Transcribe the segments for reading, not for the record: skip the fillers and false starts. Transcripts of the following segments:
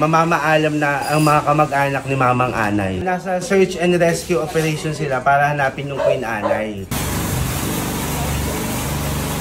mamamaalam na ang mga kamag-anak ni Mamang Anay. Nasa search and rescue operation sila para hanapin yung Queen Anay.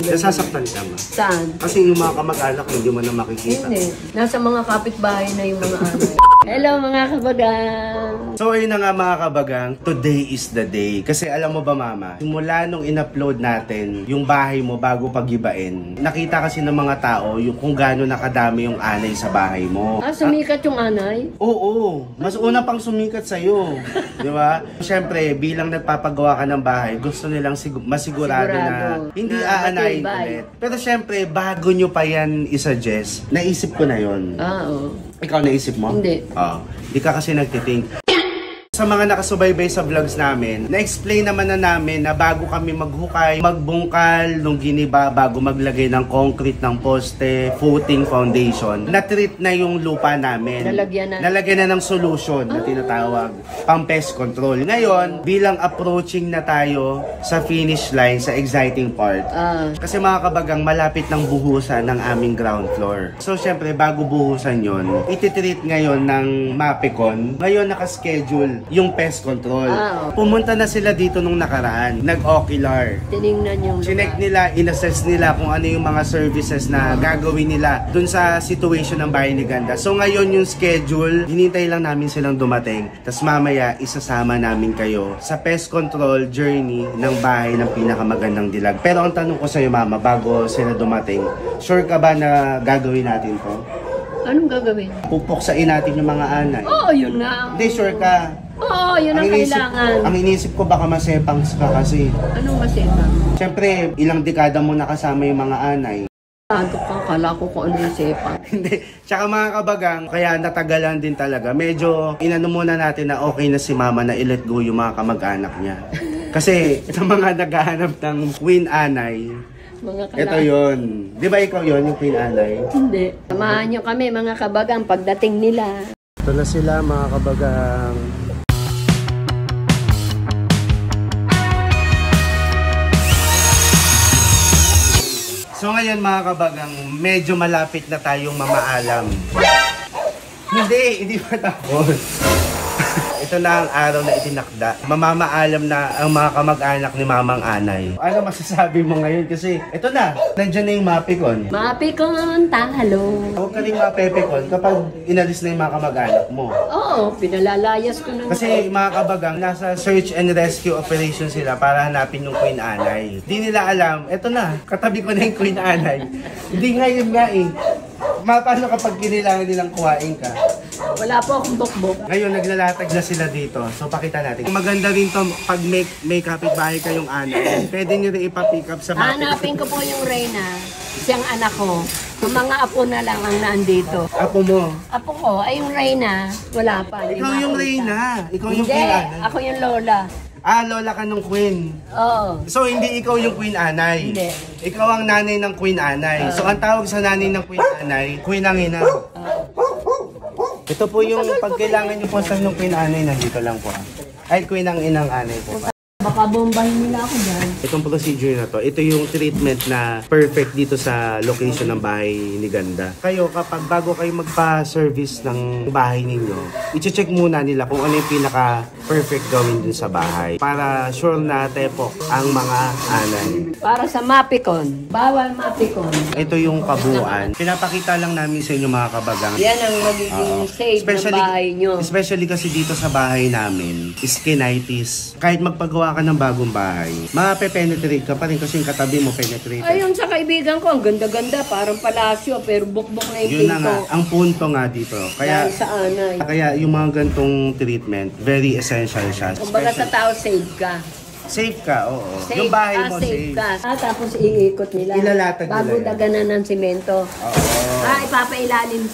Nasasaktan ka ba? Saan? Kasi yung mga kamag-anak hindi mo na makikita. Hindi. Nasa mga kapitbahay na yung mga anay. Hello mga kabagang! So ayun na nga mga kabagang, today is the day. Kasi alam mo ba mama, simula nung in-upload natin yung bahay mo bago pagibain, nakita kasi ng mga tao yung kung gaano nakadami yung anay sa bahay mo. Ah, sumikat yung anay? Oo, mas una pang sumikat sa'yo. Di ba? Siyempre, bilang nagpapagawa ka ng bahay, gusto nilang masigurado na hindi aanayin ulit. Pero siyempre, bago nyo pa yan isuggest, naisip ko na yon. Ah, oo. Ikaw naisip mo? Hindi. Hindi ka kasi nagtithink. Sa mga nakasubaybay sa vlogs namin, na-explain naman na namin na bago kami maghukay, magbungkal, nung giniba, bago maglagay ng concrete, ng poste, footing, foundation, na-treat na yung lupa namin. Nalagyan na ng solution na tinatawag, pang-pest control. Ngayon, bilang approaching na tayo sa finish line, sa exciting part. Kasi mga kabagang, malapit ng buhusan ng aming ground floor. So, syempre, bago buhusan yon, ititreat ngayon ng Mapicon. Ngayon, nakaschedule yung pest control. Pumunta na sila dito nung nakaraan. Nag-ocular. Tinignan yung Chinek nila, inassess nila kung ano yung mga services na gagawin nila dun sa situation ng bahay ni Ganda. So ngayon yung schedule, hinintay lang namin silang dumating. Tapos mamaya, isasama namin kayo sa pest control journey ng bahay ng pinakamagandang dilag. Pero ang tanong ko sa'yo mama, bago sila dumating, sure ka ba na gagawin natin to? Anong gagawin? Pupuksain natin yung mga anay. Oo, yun nga. Hindi, sure ka. Oo, yun ang kailangan. Ang inisip ko baka masepangs ka kasi. Anong masepang? Siyempre, ilang dekada mo nakasama yung mga anay. Tanto ka, kala ko kung ano yung sepang. Hindi. Tsaka mga kabagang, kaya natagalan din talaga. Medyo inano muna natin na okay na si mama na i-let go yung mga kamag-anak niya. Kasi sa mga naghahanap ng Queen Anay, ito yun. Di ba ikaw yun, yung Queen Anay? Hindi. Samahan nyo kami mga kabagang pagdating nila. Ito na sila mga kabagang. So ngayon mga kabagang, medyo malapit na tayong mamaalam. Hindi pa tapos. Ito na ang araw na itinakda. Mamamaalam na ang mga kamag-anak ni Mamang Anay. Ano masasabi mo ngayon? Kasi ito na, nandiyan na yung Mapicon. Mapicon, talo. Huwag ka rin mapepicon kapag inalis na yung mga kamag-anak mo. Oo, pinalalayas ko na. Kasi mga kabagang, nasa search and rescue operation sila para hanapin yung Queen Anay. Hindi nila alam, ito na, katabi ko na yung Queen Anay. Hindi ngayon nga eh. Paano kapag kinilangan nilang kuhain ka? Wala po akong bukbok. Ngayon, naglalatag na sila dito. So, pakita natin. Maganda rin to pag may kapitbahay kayong anay. Pwede nyo rin ipa-pick up sa Mapicon. Hanapin ko po yung Reyna, siyang anak ko. Yung mga apo na lang ang nandito. Apo mo? Apo ko, ay yung Reyna, wala pa. Ikaw yung Reyna. Ikaw yung Hindi, Queen Anay. ako yung Lola. Ah, lola ka ng Queen. Oo. So, hindi ikaw yung Queen Anay. Hindi. Ikaw ang nanay ng Queen Anay. So, ang tawag sa nanay ng Queen Anay, Queen ang ina. Ito po yung pag kailangan nyo po sa ng Queen Anay, nandito lang po. Ay, Queen ang inang anay po. Baka bombahin nila ako dyan. Itong procedure na to, ito yung treatment na perfect dito sa location ng bahay ni Ganda. Kayo, kapag bago kayo magpa-service ng bahay ninyo, i-check muna nila kung ano yung pinaka-perfect gawin dun sa bahay. Para sure na tepok ang mga anay. Para sa Mapicon. Bawal Mapicon. Ito yung kabuuan. Pinapakita lang namin sa inyo mga kabagang. Yan ang magiging safe ng bahay nyo. Especially kasi dito sa bahay namin, skinitis. Kahit magpagawa ka ng bagong bahay, mape-penetrate ka pa rin kasi yung katabi mo penetrate. Ayun sa kaibigan ko, ang ganda-ganda, parang palasyo, pero bukbok na yung yun na nga, ang punto nga dito. Kaya, sa anay. Kaya yung mga gantong treatment, very essential siya. Kumbaga sa tao, safe ka. Safe ka, oo. Safe yung bahay mo, safe ka. Tapos iikot nila. Ilalatag bago nila daganan ng simento. Oo. Ipapailalim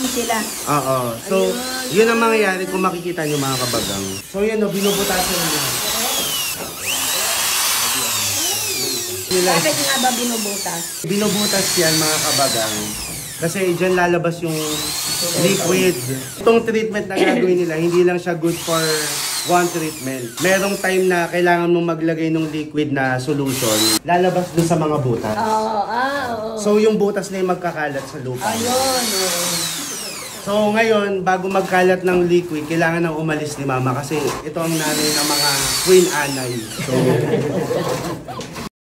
sila. Oo. So, yun ang mangyayari kung makikita nyo mga kabagang. So, yun o, binubutasan nila. Bakit nga ba binubutas? Binubutas yan mga kabagang. Kasi dyan lalabas yung liquid. Itong treatment na gagawin nila, hindi lang siya good for one treatment. Merong time na kailangan mong maglagay ng liquid na solution, lalabas dun sa mga butas. Oo. So yung butas na yung magkakalat sa lupa. Ayun. So ngayon, bago magkalat ng liquid, kailangan nang umalis ni Mama kasi ito ang nanay ng mga queen anay. So,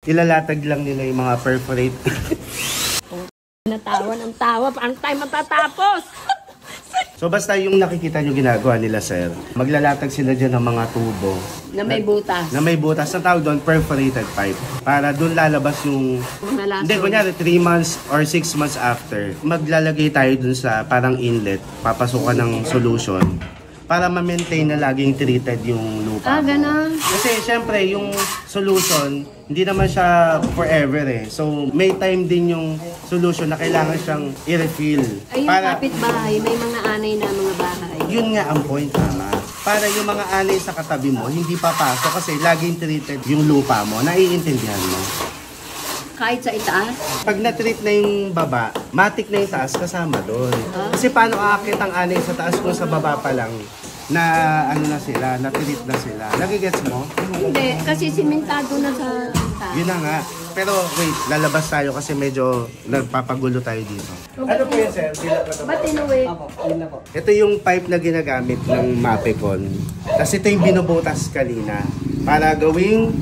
ilalatag lang nila yung mga perforate. Natawa ng tawa, paano tayo matatapos? So basta yung nakikita nyo ginagawa nila, sir, maglalatag sila dyan ng mga tubo. Na may butas. Na may butas. Ang tawag doon, perforated pipe. Para doon lalabas yung... Mga lason. Hindi, kunyari, 3 months or 6 months after, maglalagay tayo dun sa parang inlet, papasukan ng solution para ma-maintain na laging treated yung lupa. Ah, ganun. Kasi syempre, yung solution, hindi naman siya forever eh. So, may time din yung solution na kailangan siyang i-refill. Ay, yung kapitbahay, may mga anay na mga bahay. Yun nga ang point, Mama. Para yung mga anay sa katabi mo, hindi papasok kasi laging treated yung lupa mo. Naiintindihan mo? Kahit sa itaas? Pag na-treat na yung baba, matik na yung taas kasama doon. Kasi paano aakit ang anay sa taas kung sa baba pa lang na ano na sila, na-treat na sila. Nagigets mo? Hindi, kasi simentado na sa itaas. Yun na nga. Pero wait, lalabas tayo kasi medyo nagpapagulo tayo dito. Ano po yun, sir? Ba't inuwi? Ito yung pipe na ginagamit ng Mapecon. Kasi ito yung binubutas kanina para gawing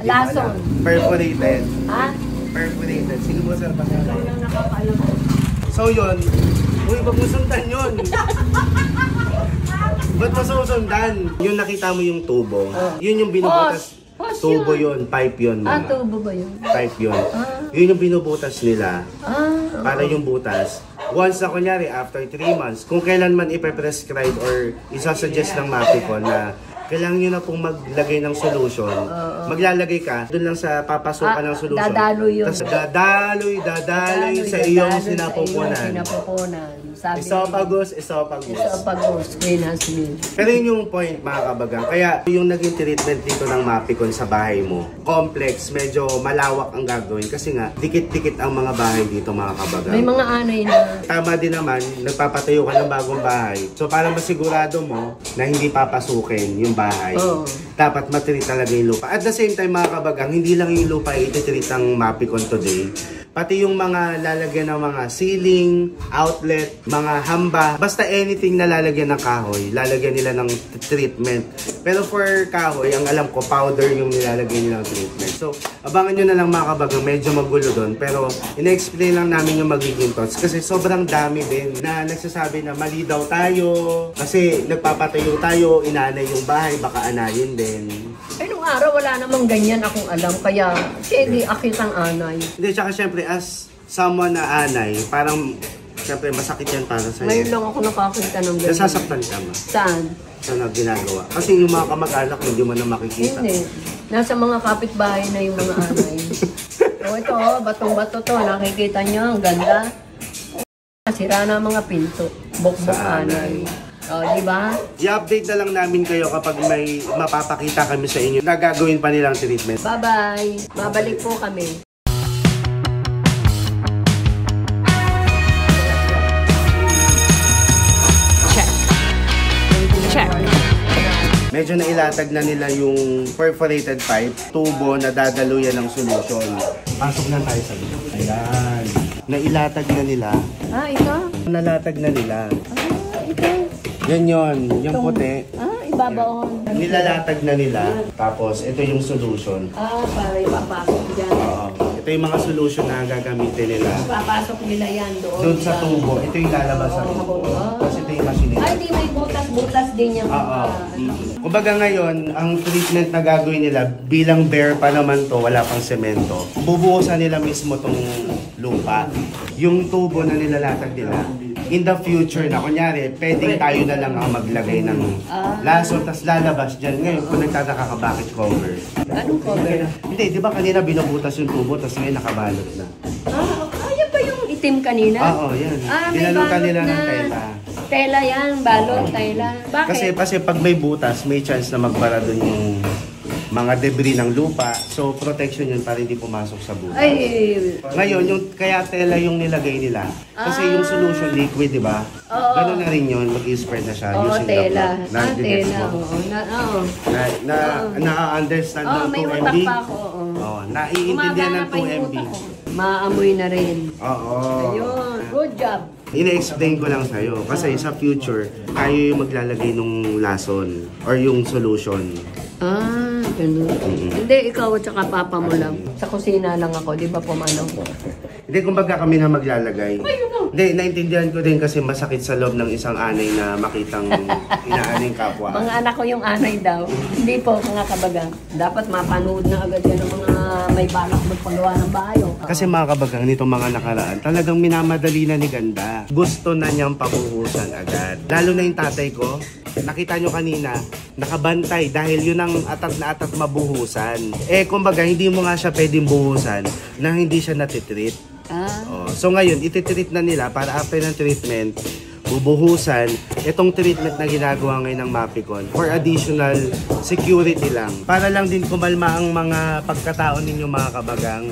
Lason. Perforated. Ha? Perforated. Sige po, sir. Ikaw lang nakakaalam. So yun, uy, wag mo sundan yun. Ba't mo susundan? Yung nakita mo yung tubo, yun yung binubutas. Hose Tubo yun. yun, pipe yun. Ah, Mga. tubo ba yun? Pipe yun. Yun yung binubutas nila para yung butas. Once na kunyari, after 3 months, kung kailan man ipe-prescribe or isasuggest ng Mapicon na kailangan nyo na pong maglagay ng solution. Maglalagay ka, doon lang sa papasukan ng solution. Dadaloy yun. Tapos dadaloy sa iyong sinapupunan. Sabi Esophagus. Esophagus, greenhouse meal. Pero yun yung point, mga kabagang. Kaya yung naging treatment dito ng Mapicon sa bahay mo, complex, medyo malawak ang gagawin. Kasi nga, dikit-dikit ang mga bahay dito, mga kabagang. May mga anay na. Tama din naman, nagpapatayo ka ng bagong bahay. So para masigurado mo na hindi papasukin yung bahay, dapat matreat talaga yung lupa. At the same time, mga kabagang, hindi lang yung lupa ititreat ng Mapicon today. Pati yung mga lalagyan ng mga ceiling, outlet, mga hamba, basta anything na lalagyan ng kahoy, lalagyan nila ng treatment. Pero for kahoy, ang alam ko, powder yung nilalagay nilang treatment. So, abangan nyo na lang mga kabagang, medyo magulo doon. Pero, ina-explain lang namin yung magiging thoughts. Kasi sobrang dami din na nagsasabi na mali daw tayo. Kasi nagpapatayo tayo, inanay yung bahay, baka anayin din. Ay, nung araw, wala namang ganyan akong alam. Kaya, hindi akit ang anay. Hindi, tsaka syempre, as someone na anay, parang, syempre, masakit yan para sa'yo. Ngayon lang ako nakakita ng ganyan. Nasasaktan ka ba? Saan? Sa ginagawa. Kasi yung mga kamag-anak, hindi mo na makikita. Hindi. Nasa mga kapitbahay na yung mga anay. O ito, batong-bato to. Nakikita nyo, ang ganda. Sira na ang mga pinto. Bok-bok Sa anay. O, di ba? I-update na lang namin kayo kapag may mapapakita kami sa inyo na gagawin pa nilang treatment. Bye-bye. Babalik po kami. Check. Medyo nailatag na nila yung perforated pipe, tubo na dadaluyan ng solution. Pasok na tayo sa loob. Ayan. Nailatag na nila. Ah, ito? Nalatag na nila. Ah, ito. Yan yun, yung puti. Ah, ibabaon. Nilalatag na nila. Tapos, ito yung solution. Ah, para ipapasok dyan. Oo. Ito yung mga solution na gagamitin nila. Papasok nila yan doon. Doon sa tubo, ito yung lalabas sa tubo. Tapos ito yung machine. Ay, di may butas-butas din yung Oo. Kumbaga ngayon, ang treatment na gagawin nila, bilang bare pa naman to, wala pang semento, bubuhusan nila mismo tong lupa. Yung tubo na nilalatag nila, in the future na, kunyari, pwedeng tayo na lang ang maglagay ng laso, tas lalabas dyan. Ngayon, kung nagtataka ka, bakit cover? Anong cover? Hindi, di ba kanina binubutas yung tubo, tas ngayon nakabalot na. Ah, yan ba yung itim kanina? Oo, yan. May Dinalutan balot nila ng na. tela. Tela yan, balot, tela. Bakit? Kasi pag may butas, may chance na magbara dun yung mga debris ng lupa. So, protection yun para hindi pumasok sa butas. Ay, Ngayon, yung kaya tela yung nilagay nila. Kasi yung solution liquid, di ba? Oo. Ganun na rin yun, mag-spread na siya oo, using tela. the blood. Tela. Oo, oo. Na-understand ng May 2MB. utak pa ako. Oo. Oo, naiintindihan Gumagana ng pa yung 2MB. utak ko. Maamoy na rin. Oo. Ayun, good job. Ina-explain ko lang sa'yo. Kasi sa future, tayo yung maglalagay nung lason or yung solution. Ah, ganun. Hindi, ikaw at saka papa mo lang. Sa kusina lang ako, di ba pumanaw ko? Hindi, kumbaga kami na maglalagay. Hindi, naintindihan ko din kasi masakit sa loob ng isang anay na makitang inaaning kapwa. Mga anak ko yung anay daw. Hindi po, mga kabagang. Dapat mapanood na agad yan ng mga may balak magpagawa ng bahay. Kasi mga kabagang, nitong mga nakaraan, talagang minamadali na ni Ganda. Gusto na niyang pabuhusan agad. Lalo na yung tatay ko, nakita nyo kanina, nakabantay dahil yun ang atat na atat mabuhusan. Eh, kumbaga, hindi mo nga siya pwedeng buhusan na hindi siya natitreat. Oh, so ngayon, ititreat na nila para after ng treatment, bubuhusan itong treatment na ginagawa ngayon ng Mapicon for additional security lang. Para lang din kumalma ang mga pagkataon ninyo mga kabagang.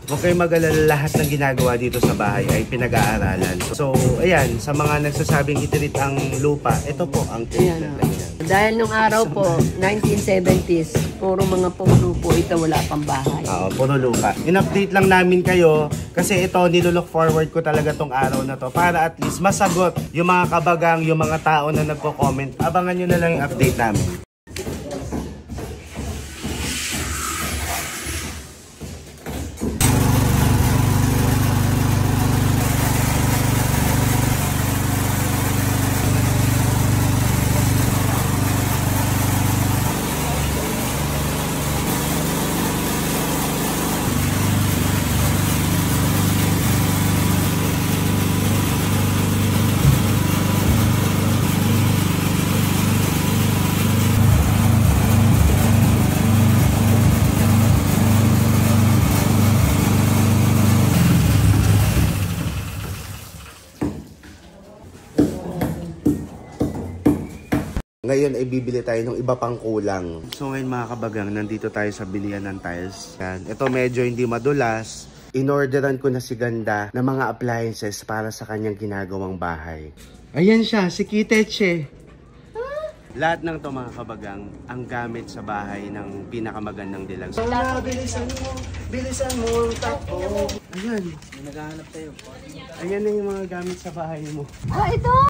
Huwag kayong mag-alala, lahat ng ginagawa dito sa bahay ay pinag-aaralan. So, ayan, sa mga nagsasabing itreat ang lupa, ito po ang treatment na yan. Dahil nung araw po, 1970s, puro mga puno po ito, wala pang bahay. Oo, puro lupa. In-update lang namin kayo kasi ito, nilook forward ko talaga tong araw na to para at least masagot yung mga kabagang, yung mga tao na nagko-comment. Abangan nyo na lang yung update namin. Ngayon ay bibili tayo ng iba pang kulang. So ngayon mga kabagang, nandito tayo sa bilihan ng tiles. Yan. Ito medyo hindi madulas. Inorderan ko na si Ganda ng mga appliances para sa kanyang ginagawang bahay. Ayan siya, si Kiteche. Lahat ng to mga kabagang, ang gamit sa bahay ng pinakamagandang dilag. So, bilisan mo, takbo. Ayan. Naghahanap tayo. Ayan na yung mga gamit sa bahay mo. Ah, ito!